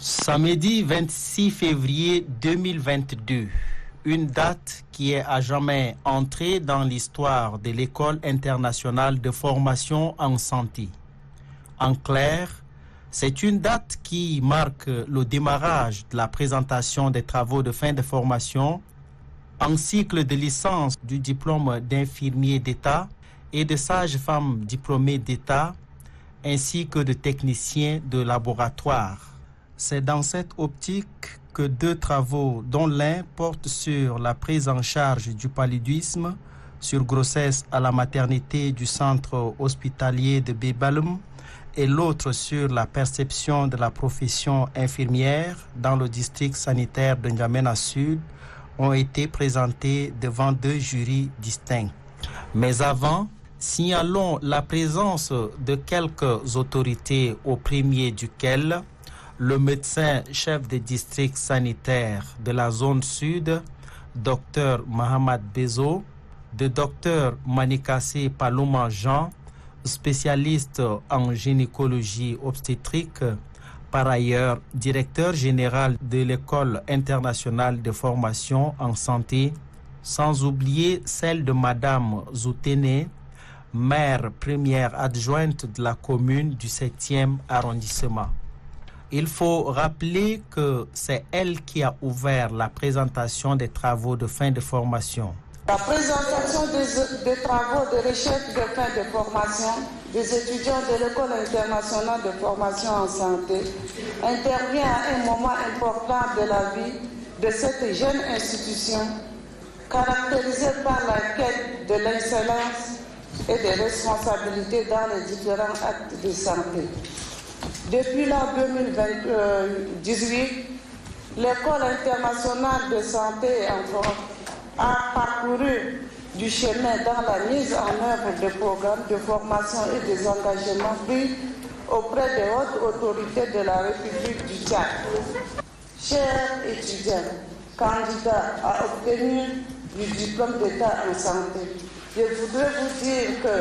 Samedi 26 février 2022, une date qui est à jamais entrée dans l'histoire de l'École internationale de formation en santé. En clair, c'est une date qui marque le démarrage de la présentation des travaux de fin de formation en cycle de licence du diplôme d'infirmier d'État et de sage-femme diplômée d'État, ainsi que de techniciens de laboratoire. C'est dans cette optique que deux travaux, dont l'un porte sur la prise en charge du paludisme, sur grossesse à la maternité du centre hospitalier de Bebalum, et l'autre sur la perception de la profession infirmière dans le district sanitaire de N'Djamena Sud, ont été présentés devant deux jurys distincts. Mais avant, signalons la présence de quelques autorités, au premier duquel le médecin chef de district sanitaire de la zone sud, Dr Mohamed Bezo, de Dr Manikase Paloma Jean, spécialiste en gynécologie obstétrique, par ailleurs directeur général de l'École internationale de formation en santé, sans oublier celle de Madame Zoutene, maire première adjointe de la commune du 7e arrondissement. Il faut rappeler que c'est elle qui a ouvert la présentation des travaux de fin de formation. La présentation des travaux de recherche de fin de formation des étudiants de l'École internationale de formation en santé intervient à un moment important de la vie de cette jeune institution, caractérisée par la quête de l'excellence et des responsabilités dans les différents actes de santé. Depuis l'an 2018, l'École internationale de santé et enfants a parcouru du chemin dans la mise en œuvre de programmes de formation et des engagements pris auprès des hautes autorités de la République du Tchad. Chers étudiants, candidats à obtenir du diplôme d'État en santé, je voudrais vous dire que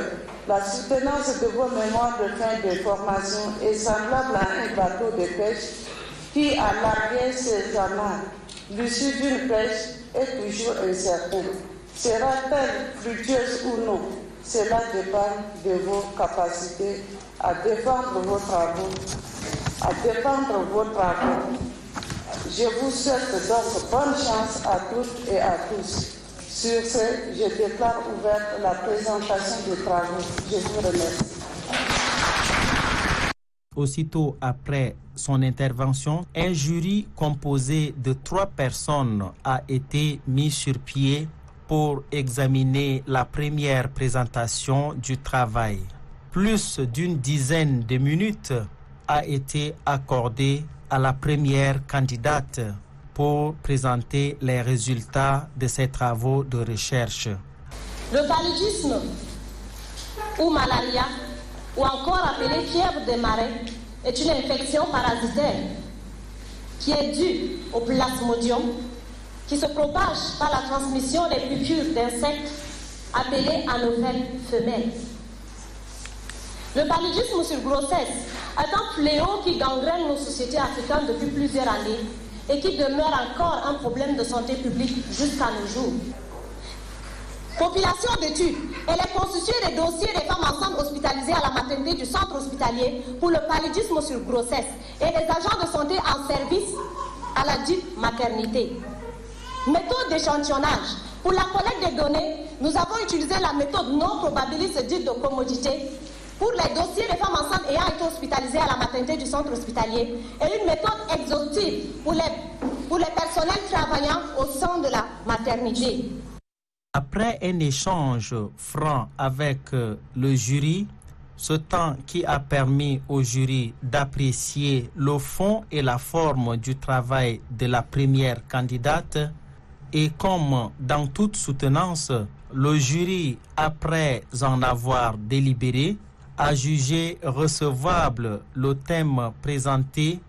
la soutenance de vos mémoires de fin de formation est semblable à un bateau de pêche qui a largué ses amarres. L'issue d'une pêche est toujours incertaine. Sera-t-elle fructueuse ou non? Cela dépend de vos capacités à défendre vos travaux. Je vous souhaite donc bonne chance à toutes et à tous. Sur ce, je déclare ouverte la présentation des travaux. Je vous remercie. Aussitôt après son intervention, un jury composé de 3 personnes a été mis sur pied pour examiner la première présentation du travail. Plus d'une dizaine de minutes a été accordée à la première candidate pour présenter les résultats de ces travaux de recherche. Le paludisme ou malaria, ou encore appelée fièvre des marais, est une infection parasitaire qui est due au plasmodium, qui se propage par la transmission des piqûres d'insectes appelés anophèles femelles. Le paludisme sur grossesse est un fléau qui gangrène nos sociétés africaines depuis plusieurs années et qui demeure encore un problème de santé publique jusqu'à nos jours. Population d'études, elle est constituée des dossiers des femmes enceintes hospitalisées à la maternité du centre hospitalier pour le paludisme sur grossesse et des agents de santé en service à la dite maternité. Méthode d'échantillonnage. Pour la collecte des données, nous avons utilisé la méthode non probabiliste dite de commodité pour les dossiers des femmes enceintes ayant été hospitalisées à la maternité du centre hospitalier et une méthode exhaustive pour les personnels travaillant au sein de la maternité. Après un échange franc avec le jury, ce temps qui a permis au jury d'apprécier le fond et la forme du travail de la première candidate, Et comme dans toute soutenance, le jury, après en avoir délibéré, a jugé recevable le thème présenté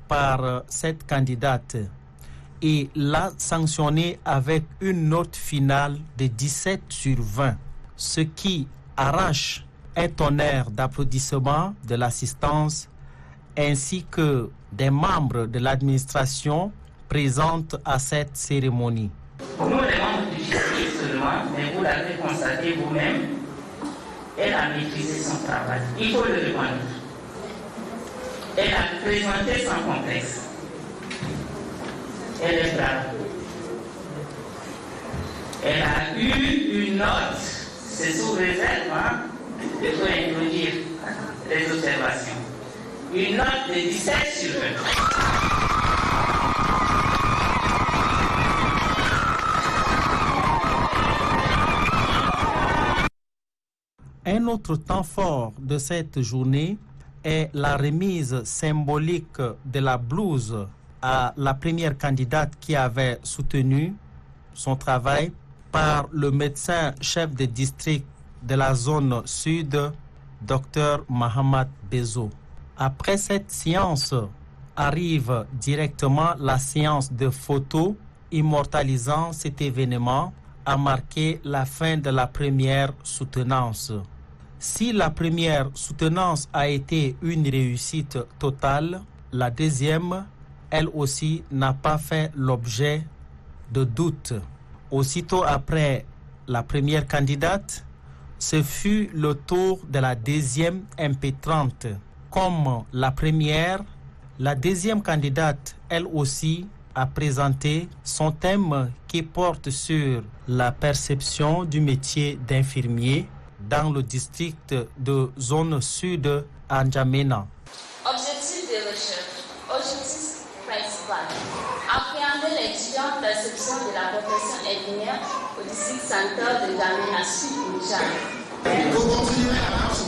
par cette candidate et l'a sanctionné avec une note finale de 17 sur 20, ce qui arrache un tonnerre d'applaudissements de l'assistance ainsi que des membres de l'administration présentes à cette cérémonie. Nous, les membres du jury seulement, mais vous l'avez constaté vous-même, elle a maîtrisé son travail. Il faut le reconnaître. Elle a présenté sans complexe. Elle est brave. Elle a eu une note, c'est sous réserve, hein? Il faut introduire les observations. Une note de 17 sur 20. Un autre temps fort de cette journée est la remise symbolique de la blouse à la première candidate qui avait soutenu son travail par le médecin chef de district de la zone sud, Dr Mohamed Bezo. Après cette séance, arrive directement la séance de photos immortalisant cet événement a marqué la fin de la première soutenance. Si la première soutenance a été une réussite totale, la deuxième, elle aussi, n'a pas fait l'objet de doutes. Aussitôt après la première candidate, ce fut le tour de la deuxième impétrante. Comme la première, la deuxième candidate, elle aussi, a présenté son thème qui porte sur la perception du métier d'infirmier dans le district de zone sud à N'Djamena. Objectif de recherche, objectif principal, appréhender les différentes perceptions de la profession infirmière au district central de N'Djamena Sud au Tchad. Il faut continuer à marcher.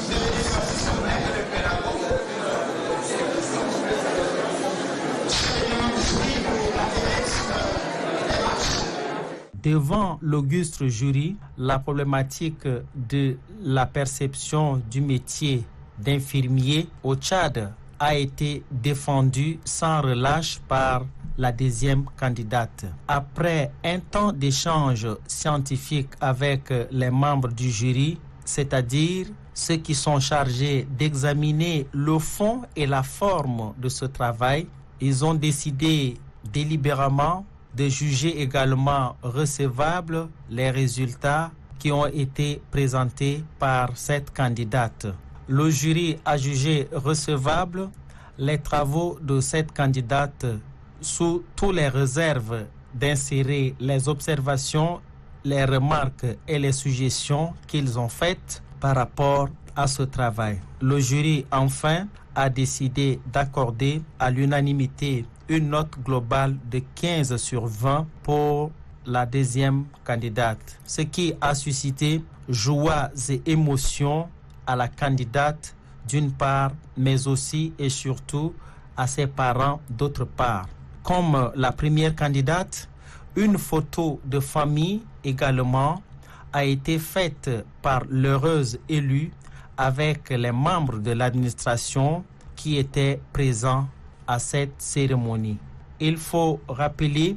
Devant l'auguste jury, la problématique de la perception du métier d'infirmier au Tchad a été défendue sans relâche par la deuxième candidate. Après un temps d'échange scientifique avec les membres du jury, c'est-à-dire ceux qui sont chargés d'examiner le fond et la forme de ce travail, ils ont décidé délibérément de juger également recevables les résultats qui ont été présentés par cette candidate. Le jury a jugé recevables les travaux de cette candidate sous toutes les réserves d'insérer les observations, les remarques et les suggestions qu'ils ont faites par rapport à ce travail. Le jury, enfin, a décidé d'accorder à l'unanimité une note globale de 15 sur 20 pour la deuxième candidate, ce qui a suscité joie et émotion à la candidate d'une part, mais aussi et surtout à ses parents d'autre part. Comme la première candidate, une photo de famille également a été faite par l'heureuse élue avec les membres de l'administration qui étaient présents à cette cérémonie. Il faut rappeler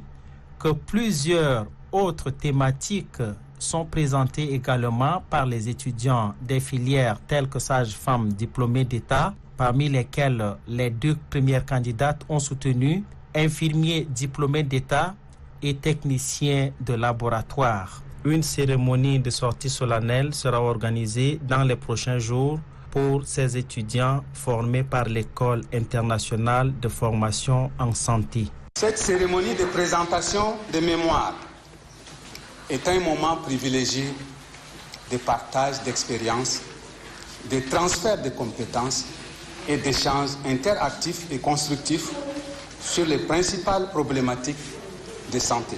que plusieurs autres thématiques sont présentées également par les étudiants des filières telles que sages-femmes diplômées d'État, parmi lesquelles les deux premières candidates ont soutenu infirmiers diplômés d'État et techniciens de laboratoire. Une cérémonie de sortie solennelle sera organisée dans les prochains jours pour ces étudiants formés par l'École internationale de formation en santé. Cette cérémonie de présentation de mémoire est un moment privilégié de partage d'expériences, de transfert de compétences et d'échanges interactifs et constructifs sur les principales problématiques de santé.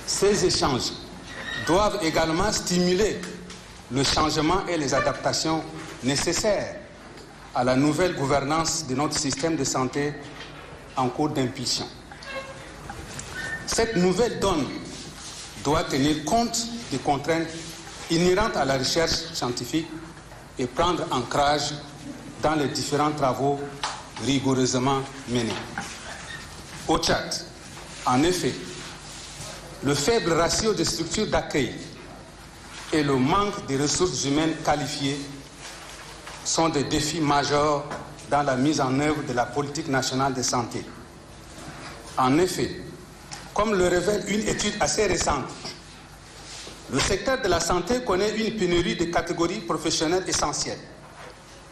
Ces échanges doivent également stimuler le changement et les adaptations nécessaires à la nouvelle gouvernance de notre système de santé en cours d'impulsion. Cette nouvelle donne doit tenir compte des contraintes inhérentes à la recherche scientifique et prendre ancrage dans les différents travaux rigoureusement menés. Au Tchad, en effet, le faible ratio des structures d'accueil et le manque de ressources humaines qualifiées sont des défis majeurs dans la mise en œuvre de la politique nationale de santé. En effet, comme le révèle une étude assez récente, le secteur de la santé connaît une pénurie de catégories professionnelles essentielles: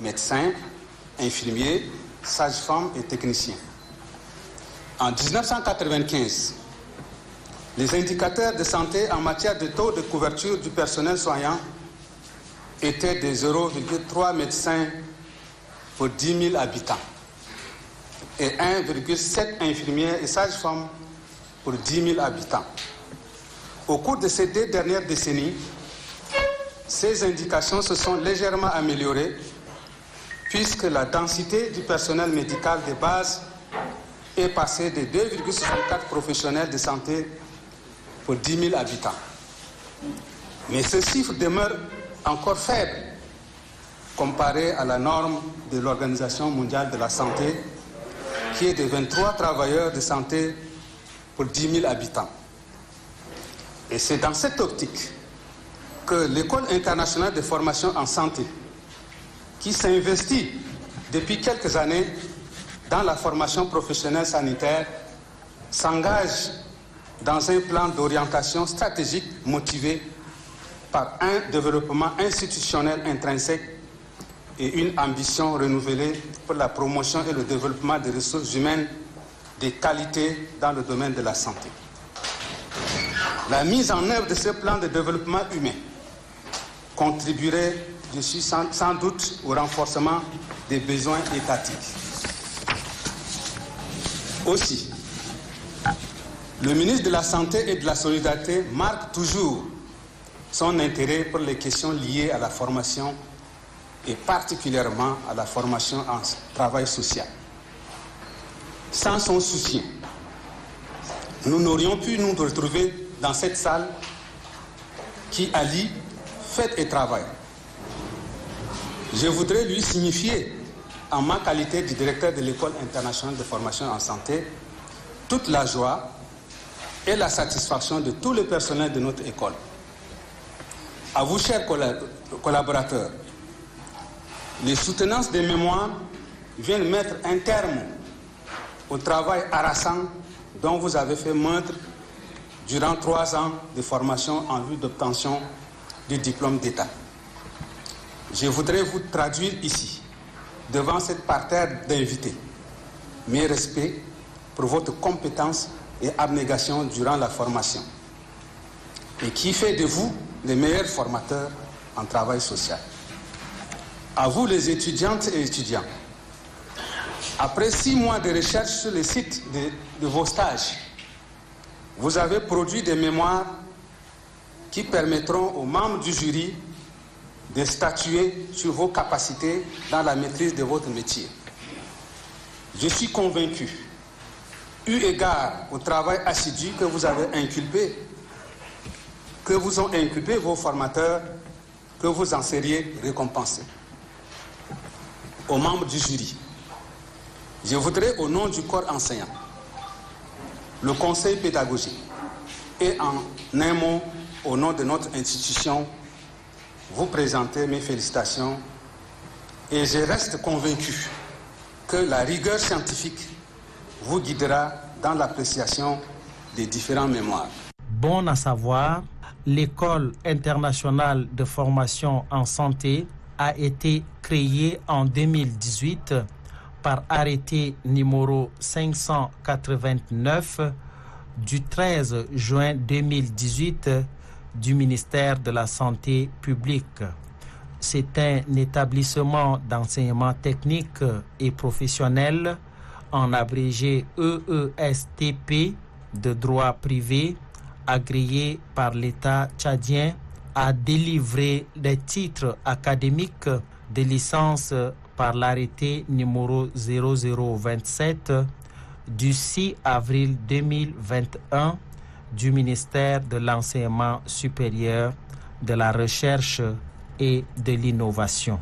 médecins, infirmiers, sages-femmes et techniciens. En 1995, les indicateurs de santé en matière de taux de couverture du personnel soignant étaient de 0,3 médecins pour 10 000 habitants et 1,7 infirmiers et sages-femmes pour 10 000 habitants. Au cours de ces 2 dernières décennies, ces indications se sont légèrement améliorées puisque la densité du personnel médical de base est passée de 2,64 professionnels de santé pour 10 000 habitants. Mais ce chiffre demeure encore faible comparé à la norme de l'Organisation mondiale de la santé qui est de 23 travailleurs de santé pour 10 000 habitants. Et c'est dans cette optique que l'École internationale de formation en santé, qui s'investit depuis quelques années dans la formation professionnelle sanitaire, s'engage dans un plan d'orientation stratégique motivé par un développement institutionnel intrinsèque et une ambition renouvelée pour la promotion et le développement des ressources humaines de qualité dans le domaine de la santé. La mise en œuvre de ce plan de développement humain contribuerait sans doute au renforcement des besoins étatiques. Aussi, le ministre de la Santé et de la Solidarité marque toujours son intérêt pour les questions liées à la formation et particulièrement à la formation en travail social. Sans son soutien, nous n'aurions pu nous retrouver dans cette salle qui allie fête et travail. Je voudrais lui signifier, en ma qualité de directeur de l'École internationale de formation en santé, toute la joie et la satisfaction de tout le personnel de notre école. À vous, chers collaborateurs, les soutenances des mémoires viennent mettre un terme au travail harassant dont vous avez fait montre durant 3 ans de formation en vue d'obtention du diplôme d'État. Je voudrais vous traduire ici, devant cette parterre d'invités, mes respects pour votre compétence et abnégation durant la formation, et qui fait de vous les meilleurs formateurs en travail social. À vous, les étudiantes et étudiants, après 6 mois de recherche sur les sites de vos stages, vous avez produit des mémoires qui permettront aux membres du jury de statuer sur vos capacités dans la maîtrise de votre métier. Je suis convaincu, eu égard au travail assidu que vous avez inculpé, que vous ont inculpé vos formateurs, que vous en seriez récompensés. Aux membres du jury, je voudrais, au nom du corps enseignant, le conseil pédagogique et en un mot, au nom de notre institution, vous présenter mes félicitations et je reste convaincu que la rigueur scientifique vous guidera dans l'appréciation des différents mémoires. Bon à savoir, l'École internationale de formation en santé a été créée en 2018 par arrêté numéro 589 du 13 juin 2018 du ministère de la Santé publique. C'est un établissement d'enseignement technique et professionnel, en abrégé EESTP, de droit privé, agréé par l'État tchadien, à délivrer des titres académiques de licence par l'arrêté numéro 0027 du 6 avril 2021 du ministère de l'Enseignement supérieur, de la Recherche et de l'Innovation.